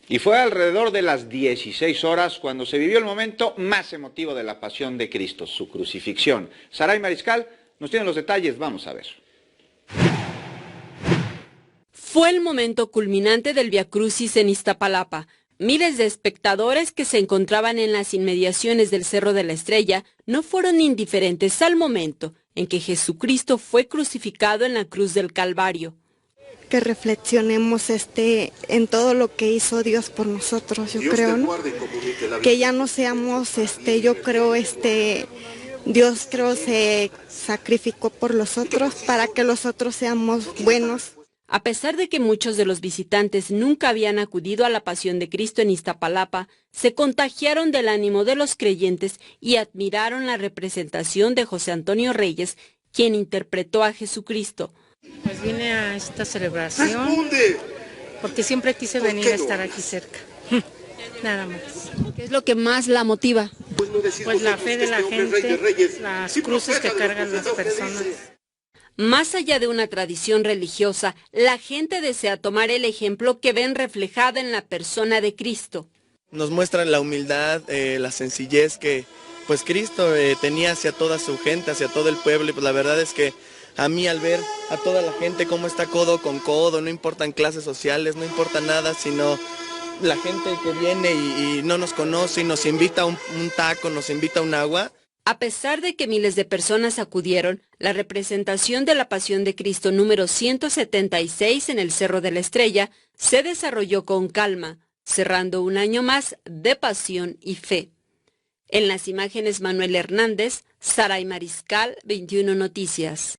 Y fue alrededor de las 16 horas cuando se vivió el momento más emotivo de la pasión de Cristo, su crucifixión. Saray Mariscal nos tiene los detalles, vamos a ver. Fue el momento culminante del Vía Crucis en Iztapalapa. Miles de espectadores que se encontraban en las inmediaciones del Cerro de la Estrella no fueron indiferentes al momento en que Jesucristo fue crucificado en la cruz del Calvario. Que reflexionemos en todo lo que hizo Dios por nosotros, yo creo, ¿no? Que ya no seamos, yo creo, Dios creo se sacrificó por los otros para que los otros seamos buenos. A pesar de que muchos de los visitantes nunca habían acudido a la Pasión de Cristo en Iztapalapa, se contagiaron del ánimo de los creyentes y admiraron la representación de José Antonio Reyes, quien interpretó a Jesucristo. Pues vine a esta celebración porque siempre quise venir a estar aquí cerca, nada más. ¿Qué es lo que más la motiva? Pues la fe de la gente, las cruces que cargan las personas. Más allá de una tradición religiosa, la gente desea tomar el ejemplo que ven reflejada en la persona de Cristo. Nos muestran la humildad, la sencillez que pues Cristo tenía hacia toda su gente, hacia todo el pueblo, y pues la verdad es que a mí al ver a toda la gente cómo está codo con codo, no importan clases sociales, no importa nada, sino la gente que viene y no nos conoce y nos invita a un taco, nos invita a un agua. A pesar de que miles de personas acudieron, la representación de la Pasión de Cristo número 176 en el Cerro de la Estrella se desarrolló con calma, cerrando un año más de pasión y fe. En las imágenes Manuel Hernández, Saray Mariscal, 21 Noticias.